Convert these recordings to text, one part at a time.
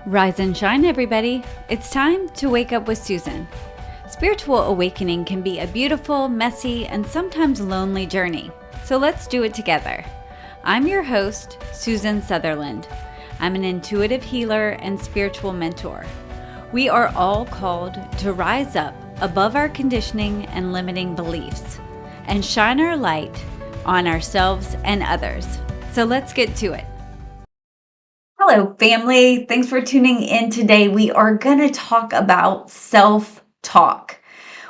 Rise and shine, everybody. It's time to wake up with Susan. Spiritual awakening can be a beautiful, messy, and sometimes lonely journey. So let's do it together. I'm your host, Susan Sutherland. I'm an intuitive healer and spiritual mentor. We are all called to rise up above our conditioning and limiting beliefs and shine our light on ourselves and others. So let's get to it. Hello, family. Thanks for tuning in today. We are going to talk about self-talk.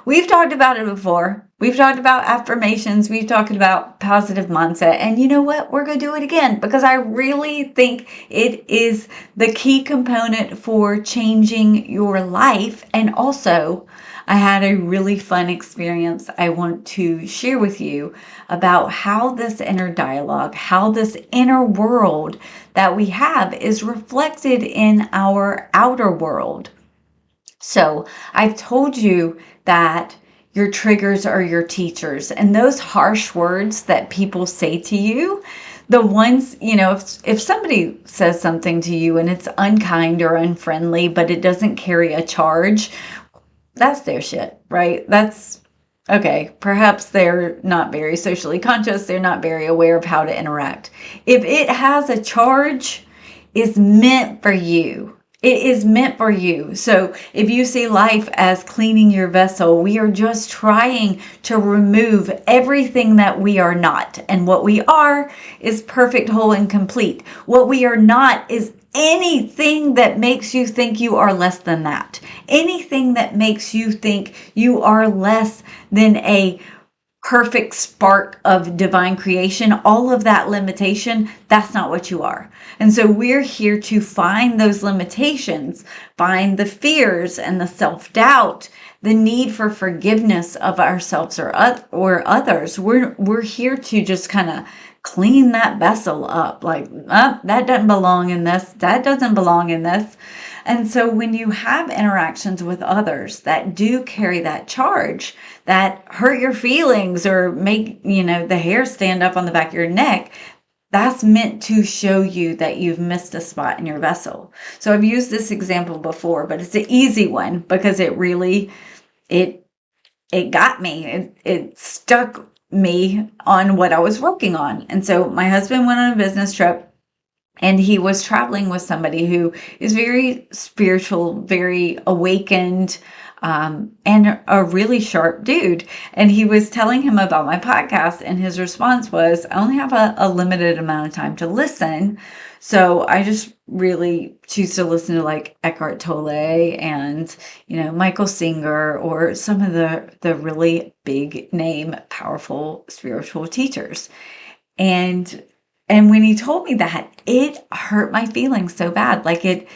We've talked about it before. We've talked about affirmations. We've talked about positive mindset. And you know what? We're going to do it again because I really think it is the key component for changing your life. And also, I had a really fun experience I want to share with you about how this inner dialogue, how this inner world that we have is reflected in our outer world. So I've told you that your triggers are your teachers, and those harsh words that people say to you, the ones, if somebody says something to you and it's unkind or unfriendly, but it doesn't carry a charge, that's their shit, right? That's okay. Perhaps they're not very socially conscious. They're not very aware of how to interact. If it has a charge, it's meant for you. It is meant for you. So if you see life as cleaning your vessel, we are just trying to remove everything that we are not. And what we are is perfect, whole, and complete. What we are not is anything that makes you think you are less than that. Anything that makes you think you are less than a perfect spark of divine creation, all of that limitation, that's not what you are. And so we're here to find those limitations, find the fears and the self-doubt, the need for forgiveness of ourselves or others. We're here to just kind of clean that vessel up, like, oh, that doesn't belong in this, that doesn't belong in this. And so when you have interactions with others that do carry that charge, that hurt your feelings or make, the hair stand up on the back of your neck, that's meant to show you that you've missed a spot in your vessel. So I've used this example before, but it's an easy one because it really, it got me. It stuck me on what I was working on. And so my husband went on a business trip. And he was traveling with somebody who is very spiritual, very awakened, and a really sharp dude. And he was telling him about my podcast, and his response was, I only have a limited amount of time to listen. So I just really choose to listen to like Eckhart Tolle and, Michael Singer or some of the really big name, powerful spiritual teachers. And when he told me that, it hurt my feelings so bad. Like it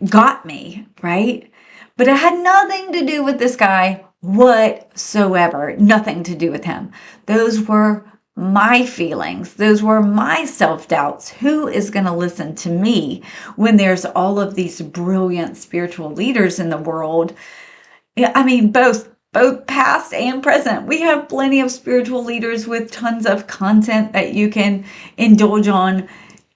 got me, right? But it had nothing to do with this guy whatsoever. Nothing to do with him. Those were my feelings. Those were my self-doubts. Who is going to listen to me when there's all of these brilliant spiritual leaders in the world? I mean, both past and present. We have plenty of spiritual leaders with tons of content that you can indulge on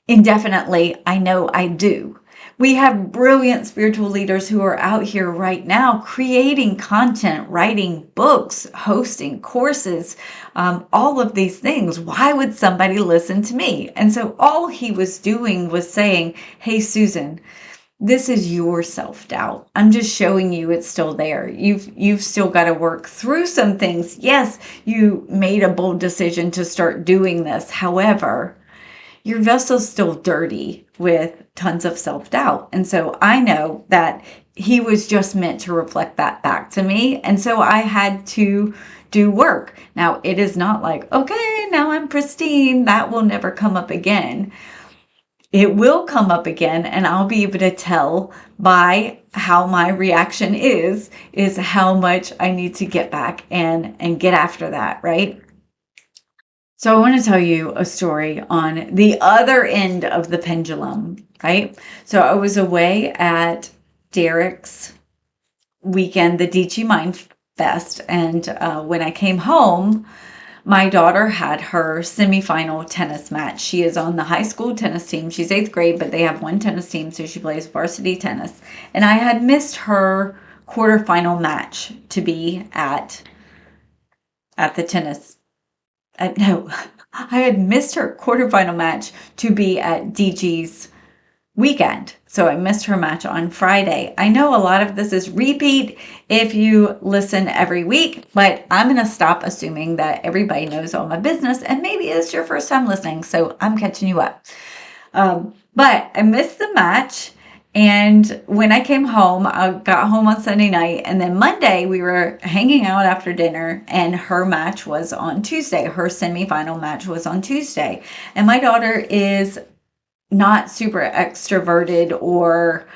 indefinitely. I know I do. We have brilliant spiritual leaders who are out here right now creating content, writing books, hosting courses, all of these things. Why would somebody listen to me? And so all he was doing was saying, hey, Susan, this is your self-doubt. I'm just showing you it's still there. You've still got to work through some things. Yes, you made a bold decision to start doing this. However, your vessel's still dirty with tons of self-doubt. And so I know that he was just meant to reflect that back to me. And so I had to do work. Now, it is not like, okay, now I'm pristine. That will never come up again. It will come up again, and I'll be able to tell by how my reaction is how much I need to get back and get after that, right? So I want to tell you a story on the other end of the pendulum, right? So I was away at Derek's weekend, the DG Mind Fest, and when I came home, my daughter had her semifinal tennis match. She is on the high school tennis team. She's 8th grade, but they have one tennis team, so she plays varsity tennis. And I had missed her quarterfinal match to be at the tennis. No, I had missed her quarterfinal match to be at DG's weekend. So I missed her match on Friday. I know a lot of this is repeat if you listen every week, but I'm going to stop assuming that everybody knows all my business, and maybe it's your first time listening, so I'm catching you up. But I missed the match. And when I came home, I got home on Sunday night, and then Monday we were hanging out after dinner, and her match was on Tuesday. Her semifinal match was on Tuesday. And my daughter is not super extroverted, or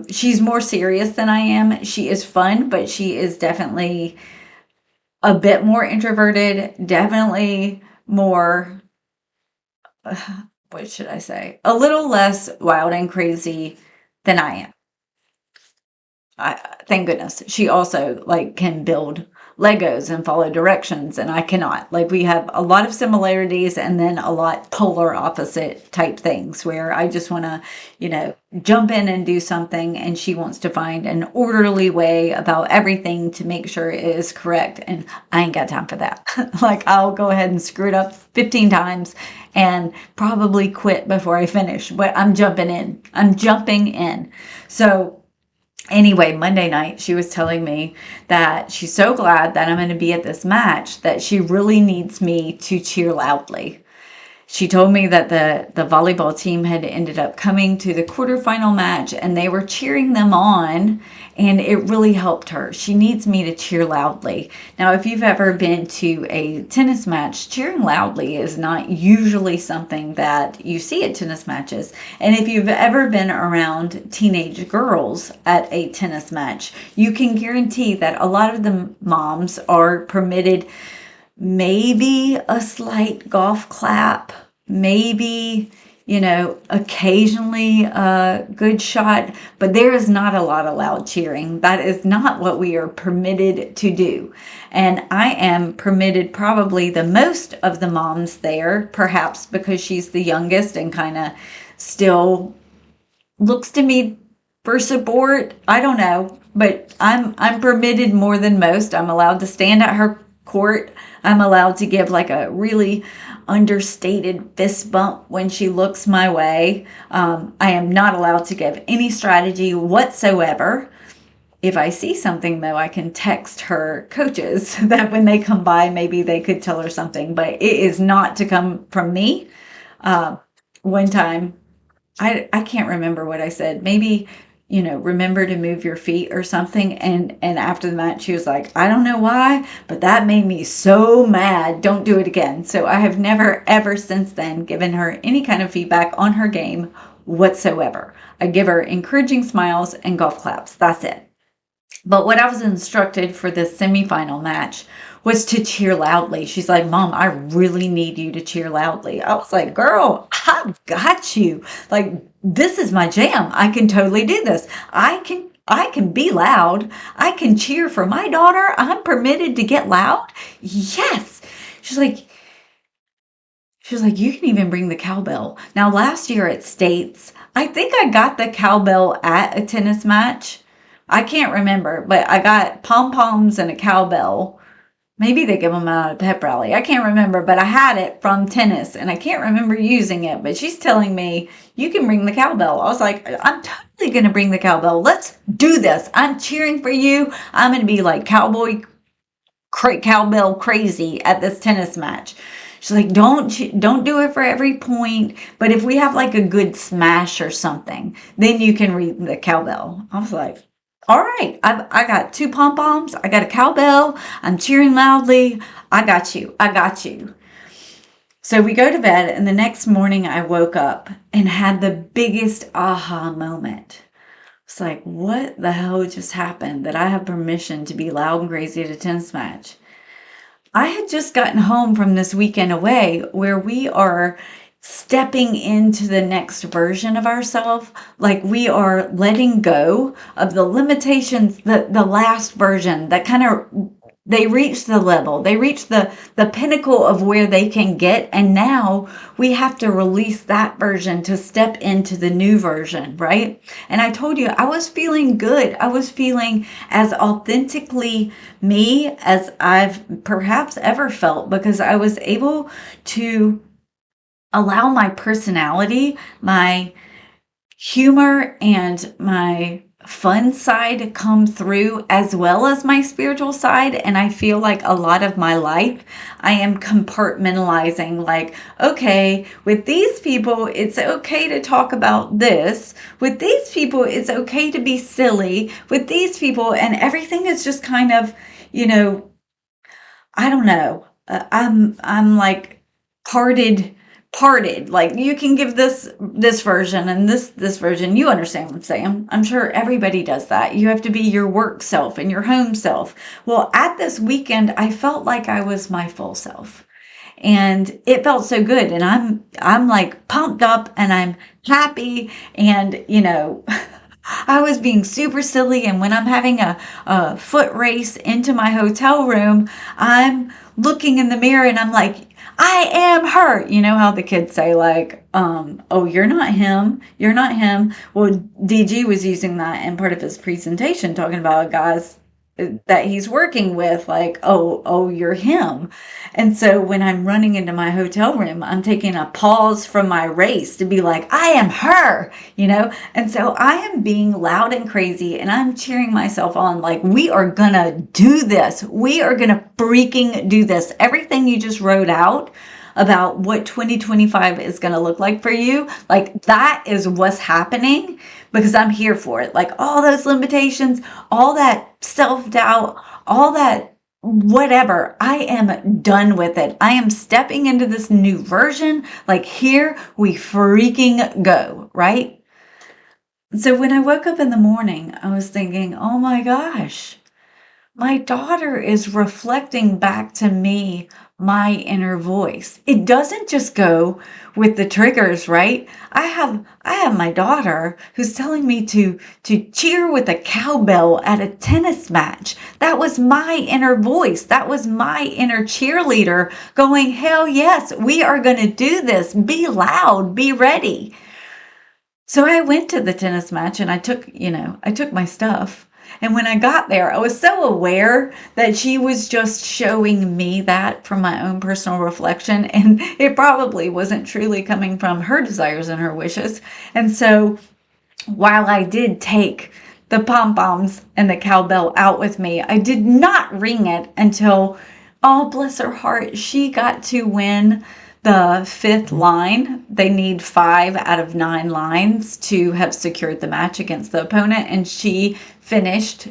she's more serious than I am. She is fun, but she is definitely a bit more introverted, definitely more, what should I say? A little less wild and crazy than I am. Thank goodness. She also can build Legos and follow directions, and I cannot. We have a lot of similarities and then a lot polar opposite type things where I just want to, jump in and do something, and she wants to find an orderly way about everything to make sure it is correct, and I ain't got time for that. I'll go ahead and screw it up 15 times and probably quit before I finish, but I'm jumping in. So anyway, Monday night, she was telling me that she's so glad that I'm going to be at this match, that she really needs me to cheer loudly. She told me that the volleyball team had ended up coming to the quarterfinal match, and they were cheering them on, and it really helped her. She needs me to cheer loudly. Now, if you've ever been to a tennis match, cheering loudly is not usually something that you see at tennis matches. And if you've ever been around teenage girls at a tennis match, you can guarantee that a lot of the moms are permitted maybe a slight golf clap, maybe, occasionally a good shot, but there is not a lot of loud cheering. That is not what we are permitted to do. And I am permitted probably the most of the moms there, perhaps because she's the youngest and kind of still looks to me for support. I don't know, but I'm permitted more than most. I'm allowed to stand at her court. I'm allowed to give a really understated fist bump when she looks my way. I am not allowed to give any strategy whatsoever. If I see something, though, I can text her coaches that when they come by, maybe they could tell her something, but it is not to come from me. One time, I can't remember what I said. Maybe, remember to move your feet or something. And after the match, she was like, I don't know why, but that made me so mad. Don't do it again. So I have never, ever since then given her any kind of feedback on her game whatsoever. I give her encouraging smiles and golf claps. That's it. But what I was instructed for this semifinal match was to cheer loudly. She's like, Mom, I really need you to cheer loudly. I was like, girl, I've got you. This is my jam. I can totally do this. I can be loud. I can cheer for my daughter. I'm permitted to get loud. Yes. She's like, you can even bring the cowbell. Now, last year at States, I think I got the cowbell at a tennis match. I can't remember, but I got pom-poms and a cowbell. Maybe they give them out at a pep rally. I can't remember, but I had it from tennis, and I can't remember using it. But she's telling me, you can bring the cowbell. I was like, I'm totally going to bring the cowbell. Let's do this. I'm cheering for you. I'm going to be like cowbell crazy at this tennis match. She's like, don't do it for every point, but if we have a good smash or something, then you can ring the cowbell. I was like, all right, I got 2 pom-poms. I got a cowbell. I'm cheering loudly. I got you. So we go to bed, and the next morning I woke up and had the biggest aha moment. It's like, what the hell just happened that I have permission to be loud and crazy at a tennis match? I had just gotten home from this weekend away where we are stepping into the next version of ourselves. We are letting go of the limitations, the last version that kind of They reach the level, they reach the pinnacle of where they can get, and now we have to release that version to step into the new version, right? And I told you, I was feeling good. I was feeling as authentically me as I've perhaps ever felt, because I was able to allow my personality, my humor, and my fun side come through, as well as my spiritual side. And I feel like a lot of my life I am compartmentalizing, like, okay, with these people it's okay to talk about this, with these people it's okay to be silly, with these people, and everything is just kind of, you know, I don't know. I'm like parted parted. Like, you can give this version and this version. You understand what I'm saying? I'm sure everybody does that. You have to be your work self and your home self. Well, at this weekend, I felt like I was my full self. And it felt so good, and I'm like pumped up, and I'm happy, and I was being super silly. And when I'm having a foot race into my hotel room, I'm looking in the mirror and I'm like, I am her. You know how the kids say, like, oh, you're not him. You're not him. Well, DG was using that in part of his presentation, talking about guys that he's working with, like, oh, you're him. And so when I'm running into my hotel room, I'm taking a pause from my race to be like, I am her, And so I am being loud and crazy, and I'm cheering myself on, like, we are gonna do this. We are gonna freaking do this. Everything you just wrote out about what 2025 is going to look like for you, like, that is what's happening, because I'm here for it. Like, all those limitations, all that self-doubt, all that whatever, I am done with it. I am stepping into this new version. Like, here we freaking go, right? So when I woke up in the morning, I was thinking, oh my gosh, my daughter is reflecting back to me my inner voice. It doesn't just go with the triggers, right? I have my daughter who's telling me to cheer with a cowbell at a tennis match. That was my inner voice. That was my inner cheerleader going, hell yes, we are going to do this. Be loud, be ready. So I went to the tennis match, and I took my stuff. And when I got there, I was so aware that she was just showing me that from my own personal reflection. And it probably wasn't truly coming from her desires and her wishes. And so while I did take the pom-poms and the cowbell out with me, I did not ring it until, oh, bless her heart, she got to win the 5th line. They need 5 out of 9 lines to have secured the match against the opponent, and she finished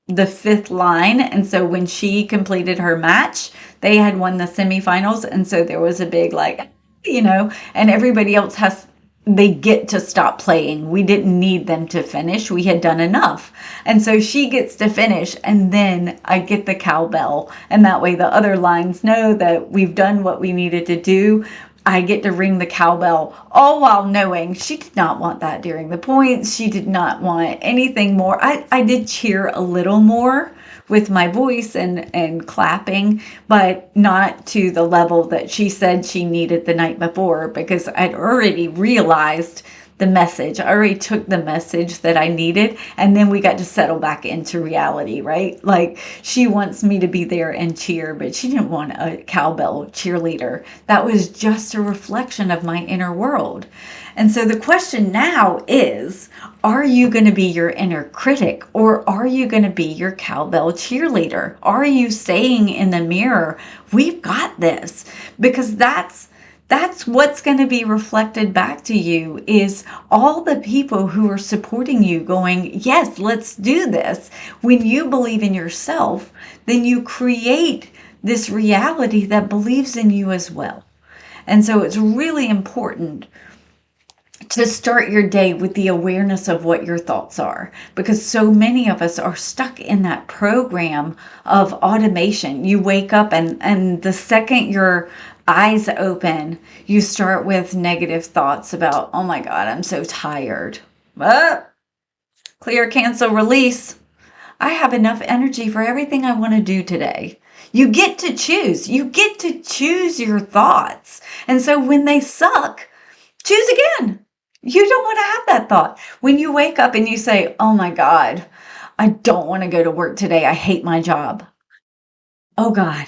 the 5th line. And so when she completed her match, they had won the semifinals, and so there was a big, like, and everybody else they get to stop playing. We didn't need them to finish. We had done enough. And so she gets to finish, and then I get the cowbell. And that way the other lines know that we've done what we needed to do. I get to ring the cowbell, all while knowing she did not want that during the points. She did not want anything more. I did cheer a little more with my voice and clapping, but not to the level that she said she needed the night before, because I'd already realized the message. I already took the message that I needed, and then we got to settle back into reality, right? Like, she wants me to be there and cheer, but she didn't want a cowbell cheerleader. That was just a reflection of my inner world. And so the question now is, are you going to be your inner critic, or are you going to be your cowbell cheerleader? Are you saying in the mirror, we've got this? Because that's what's going to be reflected back to you, is all the people who are supporting you going, yes, let's do this. When you believe in yourself, then you create this reality that believes in you as well. And so it's really important to start your day with the awareness of what your thoughts are, because so many of us are stuck in that program of automation. You wake up, and the second your eyes open, you start with negative thoughts about, oh my God, I'm so tired. Clear, cancel, release. I have enough energy for everything I want to do today. You get to choose. You get to choose your thoughts. And so when they suck, choose again. You don't want to have that thought. When you wake up and you say, oh my God, I don't want to go to work today. I hate my job. Oh God,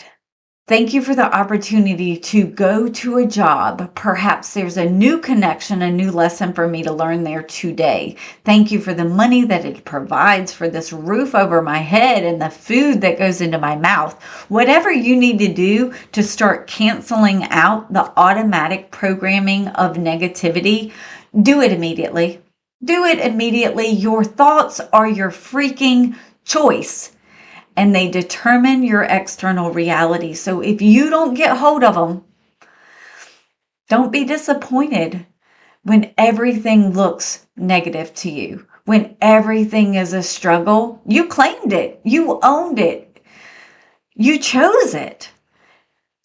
thank you for the opportunity to go to a job. Perhaps there's a new connection, a new lesson for me to learn there today. Thank you for the money that it provides, for this roof over my head and the food that goes into my mouth. Whatever you need to do to start canceling out the automatic programming of negativity, do it immediately. Do it immediately. Your thoughts are your freaking choice, and they determine your external reality. So if you don't get hold of them, don't be disappointed when everything looks negative to you. When everything is a struggle, you claimed it, you owned it, you chose it.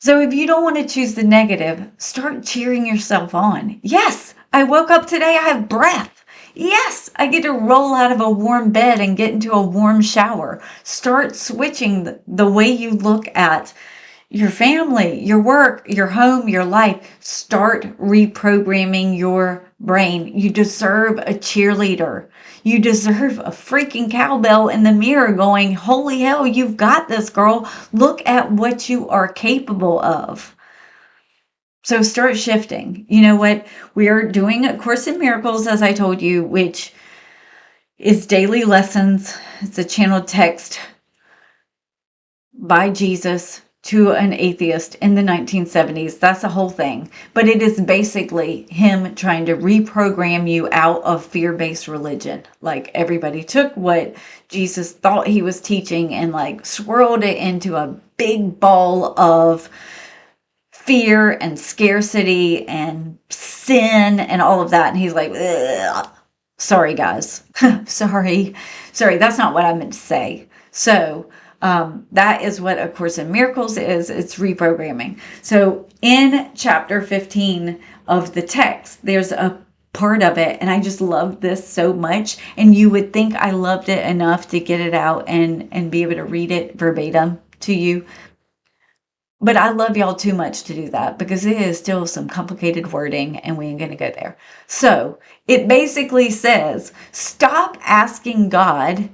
So if you don't want to choose the negative, start cheering yourself on. Yes, I woke up today, I have breath. Yes, I get to roll out of a warm bed and get into a warm shower. Start switching the way you look at your family, your work, your home, your life. Start reprogramming your brain. You deserve a cheerleader. You deserve a freaking cowbell in the mirror going, holy hell, you've got this, girl. Look at what you are capable of. So start shifting. You know what? We are doing A Course in Miracles, as I told you, which is daily lessons. It's a channeled text by Jesus to an atheist in the 1970s. That's the whole thing. But it is basically him trying to reprogram you out of fear-based religion. Like, everybody took what Jesus thought he was teaching and like swirled it into a big ball of fear and scarcity and sin and all of that. And he's like, ugh. Sorry, guys. Sorry. That's not what I meant to say. So that is what A Course in Miracles is. It's reprogramming. So in chapter 15 of the text, there's a part of it, and I just love this so much. And you would think I loved it enough to get it out and be able to read it verbatim to you. But I love y'all too much to do that, because it is still some complicated wording and we ain't going to go there. So it basically says, stop asking God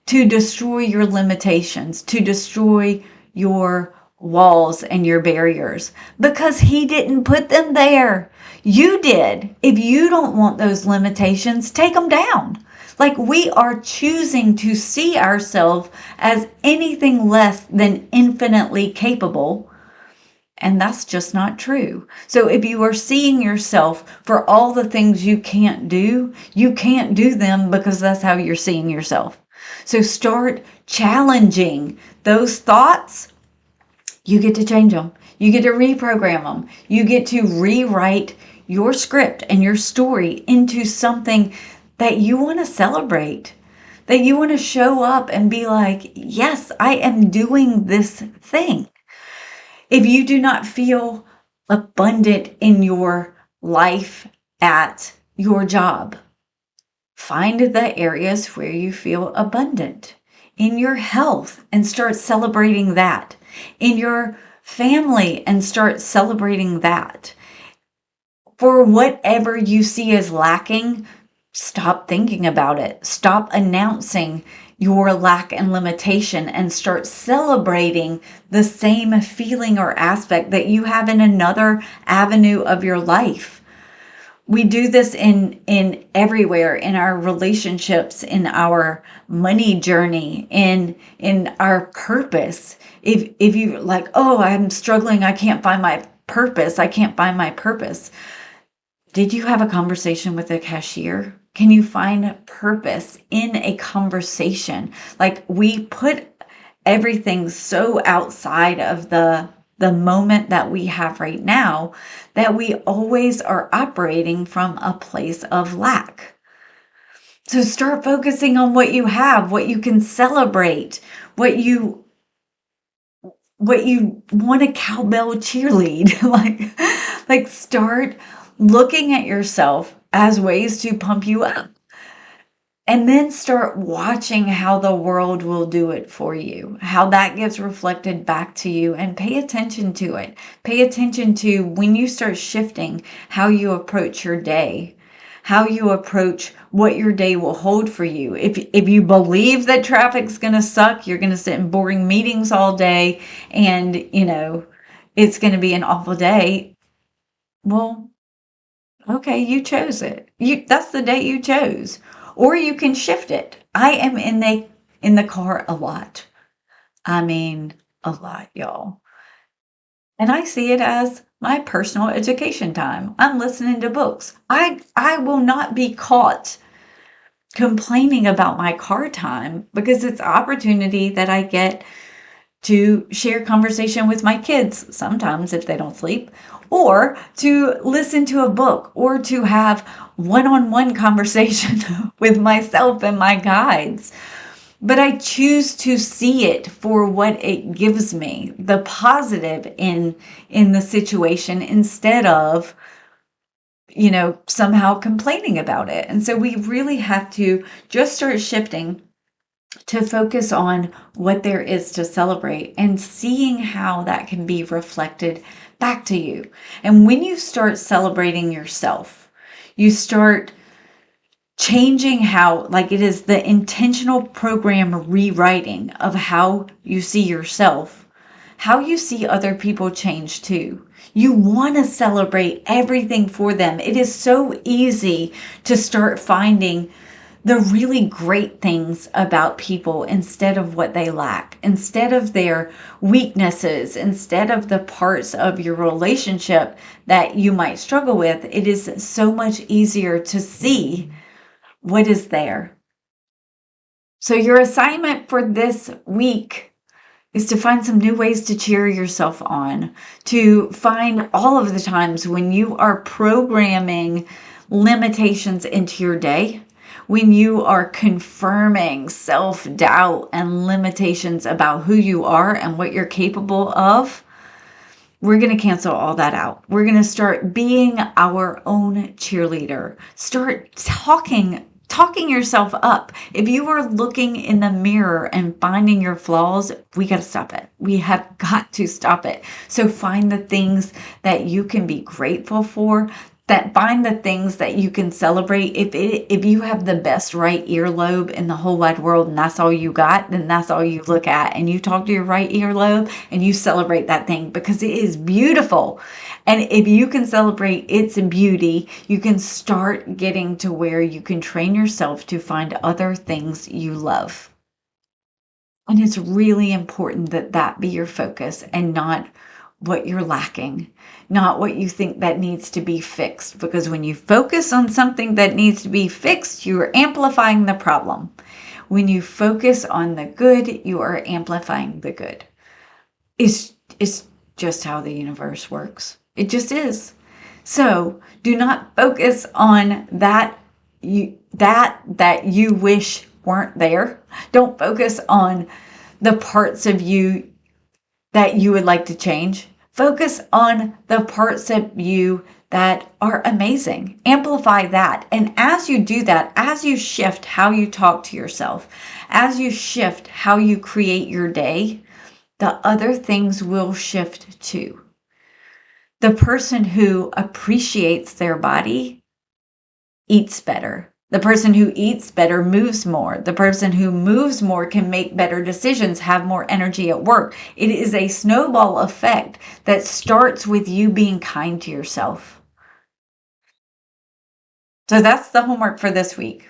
to destroy your limitations, to destroy your walls and your barriers, because he didn't put them there. You did. If you don't want those limitations, take them down. Like, we are choosing to see ourselves as anything less than infinitely capable. And that's just not true. So if you are seeing yourself for all the things you can't do them because that's how you're seeing yourself. So start challenging those thoughts. You get to change them. You get to reprogram them. You get to rewrite your script and your story into something that you want to celebrate, that you want to show up and be like, yes, I am doing this thing. If you do not feel abundant in your life at your job, find the areas where you feel abundant. In your health, and start celebrating that. In your family, and start celebrating that. For whatever you see as lacking, stop thinking about it. Stop announcing your lack and limitation, and start celebrating the same feeling or aspect that you have in another avenue of your life. We do this in everywhere, in our relationships, in our money journey, in our purpose. If you like, oh, I'm struggling, I can't find my purpose. Did you have a conversation with a cashier? Can you find purpose in a conversation? Like, we put everything so outside of the moment that we have right now that we always are operating from a place of lack. So start focusing on what you have, what you can celebrate, what you want to cowbell cheerlead. like start looking at yourself as ways to pump you up. And then start watching how the world will do it for you, how that gets reflected back to you, and pay attention to it. Pay attention to when you start shifting how you approach your day, how you approach what your day will hold for you. If you believe that traffic's going to suck, you're going to sit in boring meetings all day and, it's going to be an awful day. Well, okay, you chose it. That's the day you chose. Or you can shift it. I am in the car a lot. I mean, a lot, y'all. And I see it as my personal education time. I'm listening to books. I will not be caught complaining about my car time because it's opportunity that I get to share conversation with my kids, sometimes if they don't sleep, or to listen to a book, or to have one-on-one conversation with myself and my guides. But I choose to see it for what it gives me, the positive in the situation, instead of somehow complaining about it. And so we really have to just start shifting to focus on what there is to celebrate and seeing how that can be reflected back to you. And when you start celebrating yourself, you start changing how, like, it is the intentional program rewriting of how you see yourself, how you see other people change too. You want to celebrate everything for them. It is so easy to start finding the really great things about people instead of what they lack, instead of their weaknesses, instead of the parts of your relationship that you might struggle with. It is so much easier to see what is there. So your assignment for this week is to find some new ways to cheer yourself on, to find all of the times when you are programming limitations into your day, when you are confirming self-doubt and limitations about who you are and what you're capable of. We're going to cancel all that out. We're going to start being our own cheerleader. Start talking yourself up. If you are looking in the mirror and finding your flaws, we got to stop it. We have got to stop it. So find the things that you can be grateful for, that find the things that you can celebrate. If you have the best right earlobe in the whole wide world and that's all you got, then that's all you look at. And you talk to your right earlobe and you celebrate that thing because it is beautiful. And if you can celebrate its beauty, you can start getting to where you can train yourself to find other things you love. And it's really important that that be your focus and not what you're lacking, not what you think that needs to be fixed. Because when you focus on something that needs to be fixed, you are amplifying the problem. When you focus on the good, you are amplifying the good. It's just how the universe works. It just is. So do not focus on that you wish weren't there. Don't focus on the parts of you that you would like to change. Focus on the parts of you that are amazing. Amplify that. And as you do that, as you shift how you talk to yourself, as you shift how you create your day, the other things will shift too. The person who appreciates their body eats better. The person who eats better moves more. The person who moves more can make better decisions, have more energy at work. It is a snowball effect that starts with you being kind to yourself. So that's the homework for this week.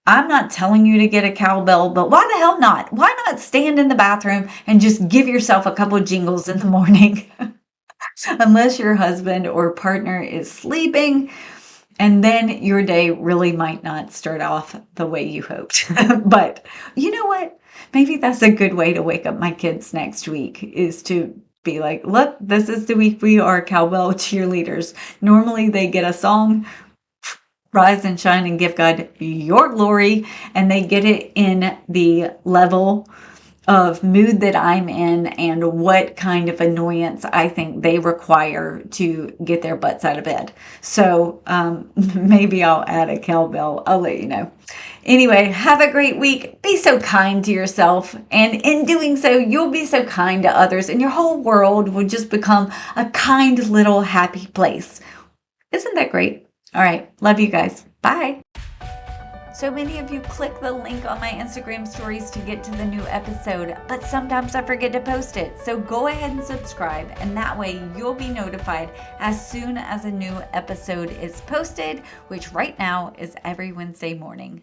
I'm not telling you to get a cowbell, but why the hell not? Why not stand in the bathroom and just give yourself a couple of jingles in the morning? Unless your husband or partner is sleeping. And then your day really might not start off the way you hoped. But you know what? Maybe that's a good way to wake up my kids next week, is to be like, look, this is the week we are cowbell cheerleaders. Normally they get a song, rise and shine and give God your glory. And they get it in the level of mood that I'm in and what kind of annoyance I think they require to get their butts out of bed. So maybe I'll add a cowbell. I'll let you know. Anyway, have a great week. Be so kind to yourself. And in doing so, you'll be so kind to others, and your whole world will just become a kind little happy place. Isn't that great? All right. Love you guys. Bye. So many of you click the link on my Instagram stories to get to the new episode, but sometimes I forget to post it. So go ahead and subscribe, and that way you'll be notified as soon as a new episode is posted, which right now is every Wednesday morning.